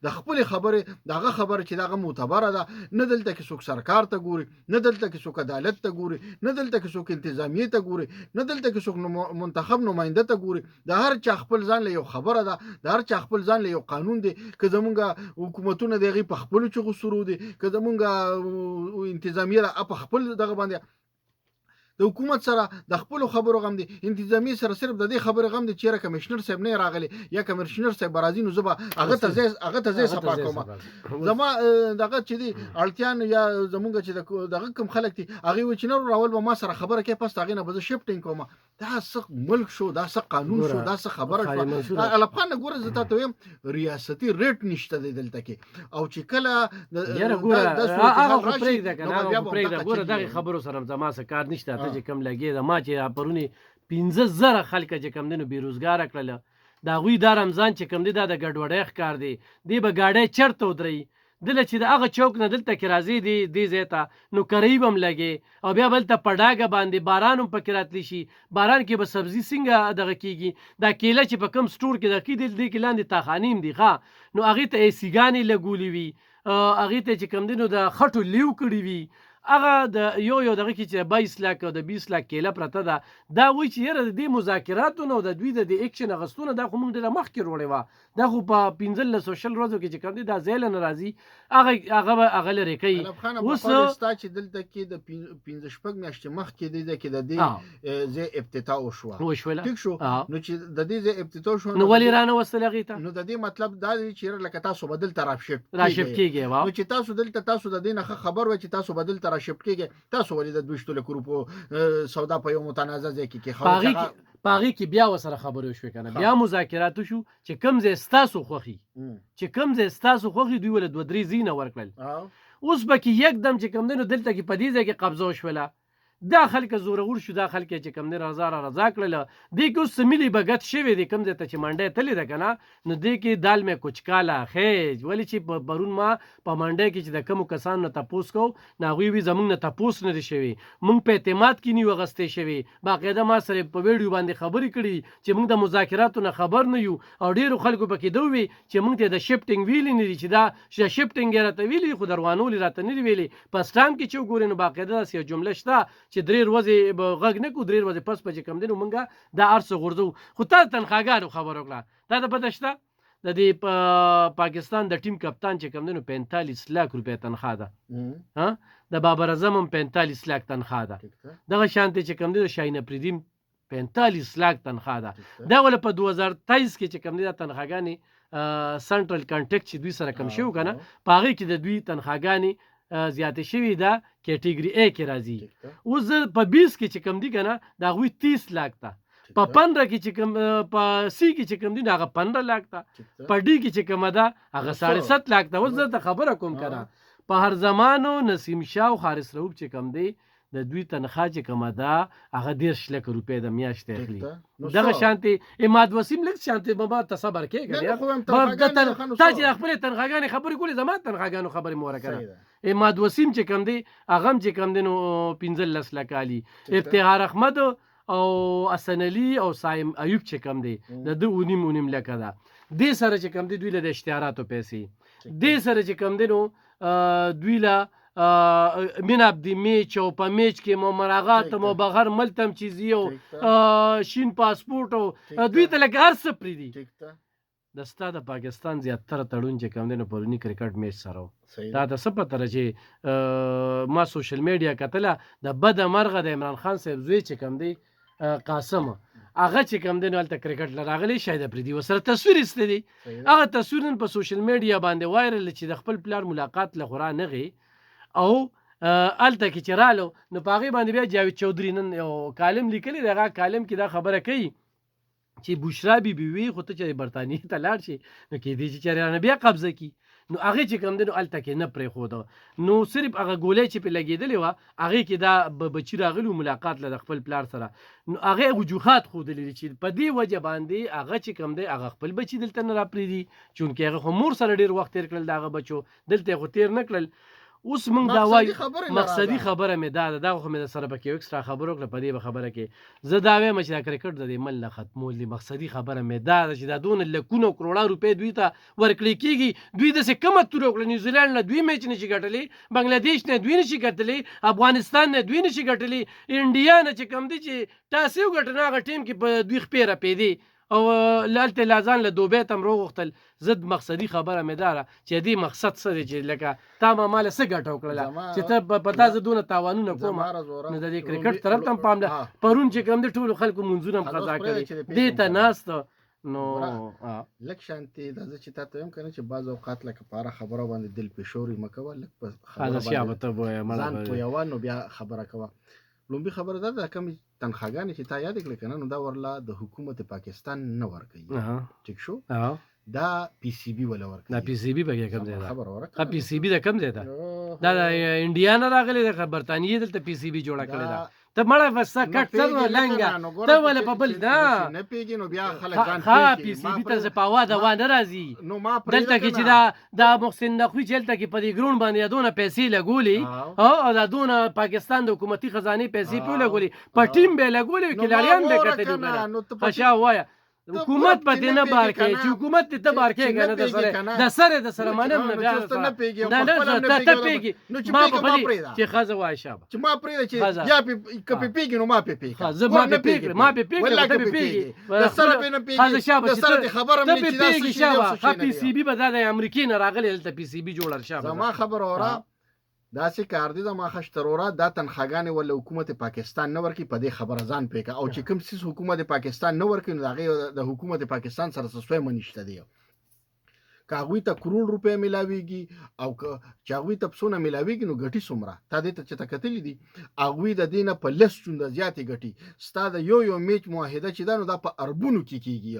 د خپلې خبرې دغه خبره چې دغه معتبره ده، نه دلته کې څوک سرکار ته ګوري، نه دلته کې څوک عدالت ته ګوري، نه دلته کې څوک انتظامیې ته ګوري، نه دلته کې څوک منتخب نماینده ته ګوري. د هر چا خپل ځان له یو خبره ده، د هر چا خپل ځان له یو قانون دی. که زمونږ حکومتونه د هغې په خپلو چغو سرو دي، که زمونږ انتظامیه په خپل دغه باندې د حکومت سره د خپل خبرو غم دي، انتظامی سره صرف د دې خبرو غم دي چې را کمشنر صاحب نه راغلی یا کمشنر صاحب راځي نو زه به هغه ته زه صفا کوم. زما دغه چې دی اړتیان یا زمونږ چې دغه کوم خلک دي هغه و چې نور راول به ما سره خبره کوي، پس هغه نه به شفټینګ کوم. دا څه ملک شو، دا څه قانون شو، دا څه خبره شو. الافغان ګوره زه تاسو ویم ریاستي ریټ نشته دلته کې، او چې کله یاره ګوره هغه پرېږده کنه، هغه پرېږده ګوره دغه خبرو سره زما څه کار نشته. ته چې کم لګي د ما چې پرونی 15,000 خلک چې کم دي نو بیروزګار کړل، دا غوی دا رمضان چې کم دي دا د ګډوډۍ ښکار دی. دی به ګاډی چرته ودرئ دله چې د هغه چوک نه دلته کې راځي دې ځای ته نو کریب هم لګي، او بیا بلته په ډاګه باندې باران هم پکې راتلی شي. باران کې به سبزي څنګه دغه کېږي؟ دا کیله چې په کوم سټور کې دغه دې کې لاندې تاخانې هم دي ښه، نو هغې ته ایسیګانې لګولي وي، هغې ته چې کم دي نو د خټو لیو کړي وي. هغه د یو دغه کې چې 22 لاک او د 20 لاک کیله پرته ده. دا وایي چې یاره د دې مذاکراتو نه او د دوی د اکشن اخیستونه دا خو موږ ډېره مخکې وروړې وه، دا خو په 15 شل ورځو کې چې کوم دي دا ځای له نه راځي هغه لرې کوي. اوس ستا چې دلته کې د 15 میاشتې مخکې دی کې د دې ځای افتتاح وشوله، ټیک شو، نو چې د دې ځای افتتاح شو نو ولې رانه وستل هغې ته؟ نو د دې مطلب دا دی چې لکه تاسو به دلته راشفټ کېږئ، نو چې تاسو دلته تاسو د دې نه خبر وای چې تاسو به دلته راشفټ کېږئ، تاسو ولې د 200 لک روپو سودا په یو متنازع ځای کې خبرې په هغې کې بیا ورسره خبرې وشوې که نه، بیا مذاکرات وشو چې کوم ځای ستاسو خوښي دوی ولې 2-3 ځایونه ورکړل. اوس به کې یکدم چې کوم دی نو دلته کې په دې ځای کې قبضه وشوله، دا خلک زورور شو، دا خلک چې کوم دی رضا کړله. دې کې اوس ملي بګت شوی دی، کوم ځای ته چې منډی تللی ده که نه، نو دې کې دال مې کوچکاله خیج. ولې چې پرون ما په منډی کې چې د کومو کسانو نه تپوس کوو نو هغوی وي زموږ نه تپوس نه دی شوی، موږ په اعتماد کې نه یو اخیستی شوي. باقاعده ما سره په ویډیو باندې خبرې کړي چې موږ د مذاکراتو نه خبر نه یو، او ډېرو خلکو پکې دا ووي چې موږ ته د شفټینګ ویلي نه دي، چې دا شفټینګ یې راته ویلي خو دروانولي راته نه دي ویلي. په سټام کې چې وګورې نو باقاعده داسې یو جمله شته چې 3 ورځې غږ نه کړو، 3 ورځې پس په چې کوم دی نو مونږ دا هر څه غورځو. خو تا د تنخواګانو خبره وکړه، دا د پته شته د دې پاکستان د ټیم کپتان چې کوم دی نو 45 لاک روپۍ تنخوا ده، د بابر اعظم هم 45 لاک تنخوا ده، دغه شانتې چې کوم دی د شاهین افریدي 45 لاک تنخوا ده. دا ولې په 2023 کې چې کوم دی دا تنخواګانې سنټرل کانټیکټ چې دوی سره کم شوي که نه، په هغې کې د دوی تنخواګانې زیاتې شوي ده، کیټیګري A کې راځي. اوس زه په 20 کې چې کوم دي که نه د هغوی 30 لاک ته، په 15 کې چې کوم په C کې چې کوم دي هغه 15 لاک ته، په D کې چې کومه ده هغه 7.5 لاک ته. اوس زه ته خبره کوم که نه، په هر زمانو نسیم شاه او حارث رؤوف چې کوم دی د دوی تنخوا چې کومه ده هغه 10 لک روپۍ د میاشتې اخلي. دغه شانتې اماد وسیم لږ شانتې ما ته صبر کېږه، تا چې خپلې تنخواګانې خبرې کولې زما تنخواګانو خبرې مه ورکړه. اماد وسیم چې کوم دی هغه هم چې کوم دی نو 15 لک علي، افتخار احمد او حسن علي او صایم ایوب چې کوم دی د ده 9.5 لکه ده. دې سره چې کوم دی دوی له د اشتهاراتو پیسې، دې سره چې کوم دی نو دوی له من عبدی میچ او په میچ کې مو مراغات مو بغیر ملتم چیزی او شین پاسپورت او دوی ته لکه هر څه پرېږدي. د ستا د پاکستان زیاتره تړون چې کوم دی نو پروني کرکټ میچ سره و، دا د څه پته ده چې ما سوشل میډیا کتله د بده مرغه د عمران خان صاحب زوی چې کوم دی قاسم هغه چې کوم دی نو هلته کرکټ له راغلی شاهد افریدي ورسره تصویر ایستی دی. هغه تصویر نن په سوشل میډیا باندې وایرل چې د خپل پلار ملاقات له خو رانغی او هلته کې چې رالو نو په هغې باندې بیا جاوید چودري نن یو کالم لیکلی دی، هغه کالم کې دا خبره کوي چې بشرا بیبي وي خو ته چې برطانیې ته لاړ شي نو کېدای شي چې رانه بیا قبضه کړي. نو هغې چې کوم دی نو هلته کې نه پرېښوده، نو صرف هغه ګولۍ چې پرې لګېدلې وه هغې کې دا بچي راغلي و ملاقات له د خپل پلار سره، نو هغې وجوهات ښودلي دي چې په دې وجه باندې هغه چې کوم دی هغه خپل بچي دلته نه راپرېږدي، چونکې هغه خو مور سره ډېر وخت تېر کړل د هغه بچو، دلته یې خو تېر نه کړل. اوس موږ دا وایو خبره مقصدي خبره مې دا خو مې سره پکې یو اکسترا خبر وکړه په دې خبره کې زه دا وایم چې دا کرکټ د دې مل نه ختمول دي مقصدي خبره مې دا چې دا دونه لکونه کروڑه روپۍ دوی ته ورکړل کېږي دوی داسې کمه توره وکړه نیوزیلینډ نه دوی میچ نشي ګټلی بنګلادیش نه دوی نشي ګټلی افغانستان نه دوی نشي ګټلی انډیا نه چې کوم دی چې ټاس یې وګټه نه هغه ټیم کې په دوی خپې رپېدې او لالته لازان له دوبۍ ته هم روغوښتل زه مقصدي خبره مې دا ده چې دې مقصد څه دی چې لکه تا ما ماله څه ګټه وکړله چې ته په تا زه دونه تاوانونه کوم نو د دې کرکټ طرف ته هم پام ده پرون چې کوم دی ټولو خلکو منځونه هم قضا کړي دې ته ناسته نو لږ شانتي دا زه چې تا ته وایم که نه چې بعض اوقات لکه په هره خبره باندې دل پېشوري مه کوه لږ په خبره باندې ځان پویوه نو بیا خبره کوه لومبي خبره دا ده کمې تنخواګانې چې تا یاد کړې که نه نو دا ورله د حکومت پاکستان نه ورکوي ټیک شو دا پی سی بي ولا ورکوي دا پی سی بي به کوم ځای ده خبره ورکړه پی سی بي د کوم ځای ده دا د انډیا نه راغلی ده برطانیې دلته پی سی بي جوړه کړې ده ته مړه بس کټ څه لنګه ته ولې په بل نه پیږي نو بیا خلک ځان ها پی سی بي ته ز پاوا دا و نه راځي نو ما دلته کې چې دا محسن نقوی چلته کې په دې ګراوند باندې دونه پیسې لګولي او دا دونه پاکستان د حکومتي خزانه پیسې په لګولي په ټیم به لګولي کلاریان به کته خشا وایا حکومت په نه بار کې چې حکومت ته بار کې کنه د سره مانم نه بیا نه ته پیږي ما په بلی چې خزه وای شابه چې ما پرې چې یا په پیږي نو ما په پیږي خزه ما په پیږي ته په پیږي د سره په نه پیږي خزه شابه د سره خبره مې چې دا پیږي شابه پی سی بي به د امریکای نه راغلی ته پی سی بي جوړل شابه ما خبر اورا دا چې کار دي د ماخش ترورا دا تنخواګانې ول حکومت پاکستان نه ورکی په دې خبره ځان پېکا او چې کوم سیس حکومت پاکستان نه ورکی نو هغه د حکومت پاکستان سره څه منشته دی کاغوی ته کروڑ روپے ملاويږي او چاغوی ته پسونه ملاويږي نو غټي سمره تا دې ته چې تکتلې دي اغوی د دینه په لس چوند زیاتې غټي ستا د یو میچ معاهده چې دا نو دا په اربونو کې کیږي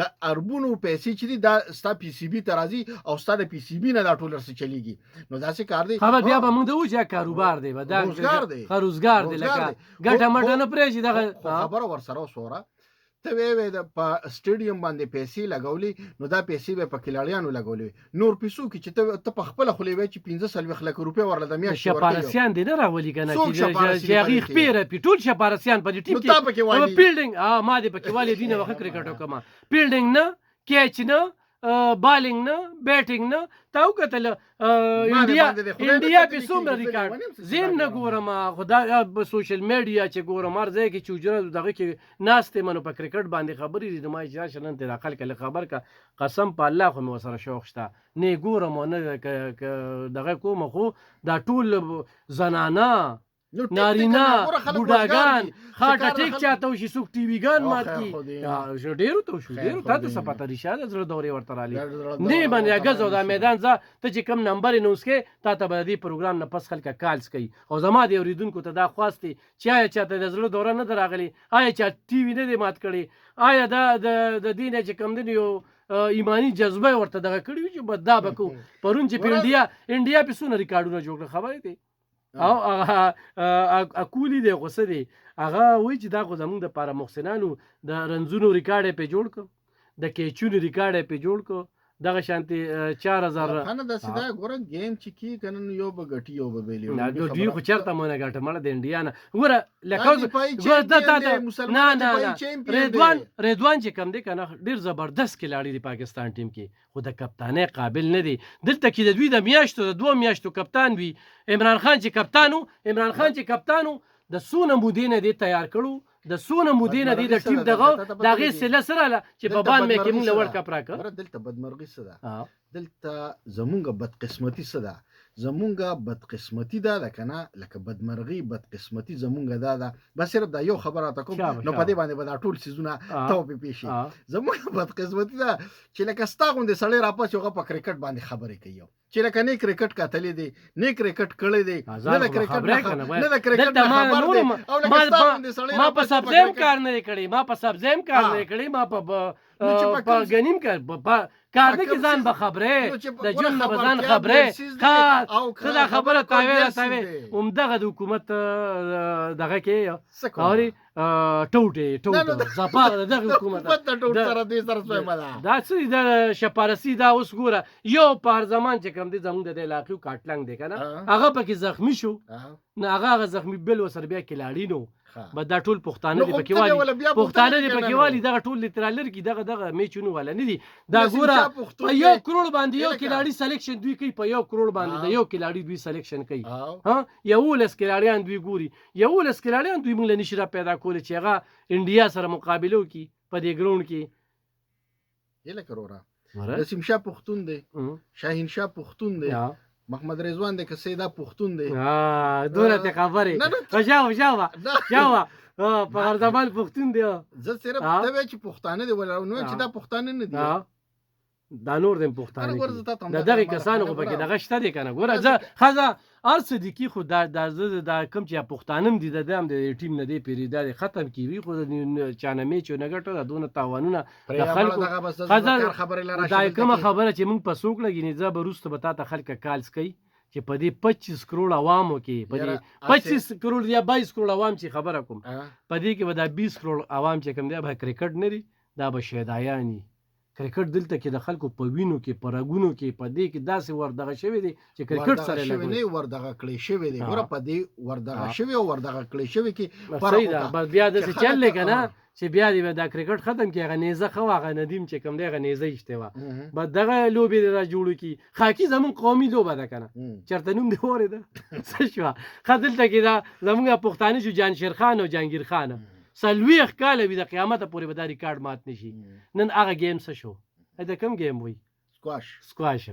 د اربونو پیسې چې دي دا ستا پی سی بي ترازی او ستا د پی سی بي نه دا ټولر څه چلیږي نو دا څه کار دی خبر بیا به موږ د وځه کاروبار دی دا روزګار دی لکه ګټه مټه نه پرېږي دا خبره ورسره وسوره ته وې د په سټیډیم باندې پیسې لګولې نو دا پیسې به په کلاریانو لګولې نور پیسو کې چې ته په خپل خولې وې چې 15 لک روپیا ورله د میاشتې شپارسیان دي نه راولي کنه چې هغه خپيره پیټول شپارسیان په دې ټیم کې بیلډینګ ما دې پکې والي دینه وخت کرکټ وکما بیلډینګ نه کیچ نه بالینګ نه بیټینګ نه تاو کتل انډیا په څومره ریکارډ زین نه ګورم خدا په سوشل میډیا چې ګورم ارزه کې چوجره دغه کې ناشته منو په کرکټ باندې خبرې دي ما چې شنن ته داخل کله خبر کا قسم په الله خو مې وسره شوق شته نه ګورم نه دغه کوم خو دا ټول زنانه نارینا بوډاګان خاطه ټیک چاته شي سوق ټي وی ګان مات کی ډیرو ته شو ډیرو ته څه پته رښاد زړه دورې ورته رالي نه باندې غزو دا میدان ځه ته چې کم نمبر نوس کې تا ته به دې پروګرام نه پس خلک کالز کوي او زما د اوریدونکو ته دا خواسته چې آیا چاته د زړه دوره نه دراغلي آیا چا ټي وی نه دی مات کړي آیا د دینه چې کم دی یو ایمانی جذبه ورته دغه کړی چې بد دا بکو پرون چې په انډیا په سونه ریکارډونه جوړ خبره دی او اکولی دی غوسه دی هغه وای چې دا خو زمونږ د پاره محسنانو د رنزونو ریکارډ په جوړ کو د کیچونو ریکارډ په جوړ کو دغه شانتي 4000 خنه د سیدا ګوره گیم چې کی کنن یو بغټي یو ببلی نه ګډي خو چرته مونږه ګټه مړه د انډیا نه ګوره لکه نه رضوان چې کم دی کنه ډیر زبردست کلاړي دی پاکستان ټیم کې خو د کپتانۍ قابل نه دی دلته کې د دوی د میاشتو د 2 میاشتو کپتان وي عمران خان چې کپتانو د سونه مودینه دی تیار کړو د سونه مودینه دی د ټیم دغه دغه سله سره چې په بان مې کې موږ ورلد کپ راکړه دلته بدمرغي صدا دلته زمونږه بدقسمتي صدا زمونږه بدقسمتي دا کنه لکه بدمرغي بدقسمتي زمونږه دا بس صرف دا یو خبره تا کوم نو په دې باندې به دا ټول سيزونه توپی پیشي زمونږه بدقسمتي دا چې لکه ستاغوند سړی راپاس یو په کرکټ باندې خبرې کوي چې لکه نه کرکټ کاتلې دي نه کرکټ کړې دي نه د کرکټ ما په سبزیم کار نه کړی ما په غنیم کار کار نه کې ځان به خبرې د ژوند نه به ځان خبرې ته دا خبره تاویله همدغه د حکومت دغه کې اوري ټوټه زپا دغه حکومت دا څه د شپارسي دا اوس ګوره یو پارلمان چې کوم دی زموږ د علاقې کاټلنګ دی کنه هغه پکې زخمی شو نه هغه زخمی بل وسر بیا کلاړی نو به دا ټول پښتانه دی پکې والی پښتانه دی پکې والی دغه ټول لیترالر کې دغه میچونو ولا نه دي دا ګوره په 1 کروڑ باندې یو کلاړی سلیکشن دوی کوي په 1 کروڑ باندې د یو کلاړی دوی سلیکشن کوي ها یو لس کلاړیان دوی ګوري یو لس کلاړیان دوی موږ نشي را پیدا کول چې هغه انډیا سره مقابله وکي په دې ګراوند کې یله کرورا رسیم شاه پښتون دی شاهین شاه پښتون دی محمد رضوان د کسیدا پښتون دی دوره ته خبره شاو په هر زمان پښتون دی زه صرف دا وی چې پښتانه دی ولا نو چې دا پښتانه نه دي دا نور د پښتانه د دغه کسانو په کې دغه شته دي کنه ګوره زه خزه ارڅ دي کی خو دا کم چې پښتانم دي د دام د ټیم نه دی پیریدا ختم کیوي خو چانه میچو نه ګټه دونه تاوانونه د خلکو خزه خبره لاره دا کومه خبره چې موږ په سوق لګی نه ځه بروسته بتا ته خلک کالس کوي چې په دې 25 کروڑ عوامو کې په دې 25 کروڑ یا 22 کروڑ عوام چې خبره کوم په دې کې به دا 20 کروڑ عوام چې کوم دی به کرکټ نه دی دا به شهدایانی کرکټ دلته کې د خلکو په وینو کې په رګونو کې په دې کې داسې وردغه شوی دی چې کرکټ سره لګوي نه وردغه کړی شوی دی ګوره په دې وردغه شوی او وردغه کړی شوی کې فرق ده بس بیا د څه چل کنه چې بیا دی دا کرکټ ختم کې غنیزه خو هغه ندیم چې کوم دی غنیزه اشته وا بس دغه لوبي را جوړ کی خاکی زمون قومي لوبه ده کنه چرته نوم دی وره ده څه شو خدلته کې دا زمونږ پښتانه جو جان شیر خان او جهانگیر خان سلويخ کاله به د قیامت پورې به دا ریکارډ مات نشي نن هغه گیم څه شو دا کوم گیم وای سکواش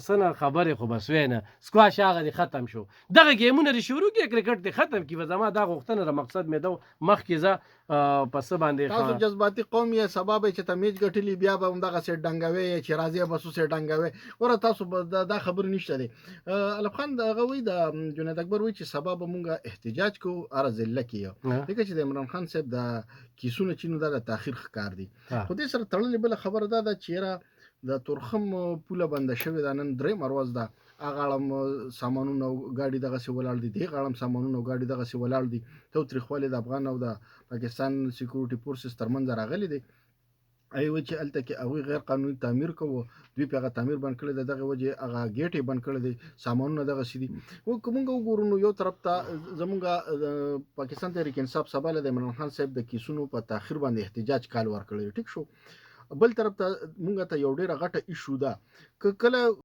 سنه خبرې خو بس وینه سکواش هغه دی ختم شو دغه گیمونه لري شروع کې کرکټ دی ختم کی و زما دا غوښتنه را مقصد مې دا مخکې ز پس باندې تاسو جذباتي قوم یا سبب چې تمیج غټلی بیا به همدغه سي ډنګوي چې راځي بسو سي ډنګوي ور تاسو دا خبر نشته دی الف خان دغه وی د جنید اکبر وی چې سبب مونږه احتجاج کو ارزل کیو دغه چې د عمران خان صاحب د کیسونه چینو د تاخير ښکار دي خو دې سره تړلې بل خبر ده چې د تورخم پوله بند شوی د نن درې مروز ده اغالم سامانونو گاډي دغه سی ولاړ دي د غالم سامانونو گاډي دغه سی ولاړ دي تو تاریخواله د افغان او د پاکستان سکیورټي فورسز ترمنځ راغلي دي ایو چې الته کې هغه غیر قانوني تعمیر کوو دوی په هغه تعمیر باندې کړل دغه وجه هغه گیټي باندې کړل دي سامانونه دغه سي دي او کومه وګورو یو طرف ته زمونږه پاکستان تحریک انصاف سبا له عمران خان صاحب د کیسونو په تاخير باندې احتجاج کال ور کړی ټیک شو بل طرف ته مونږ ته یو ډیره غټه ایشو ده کله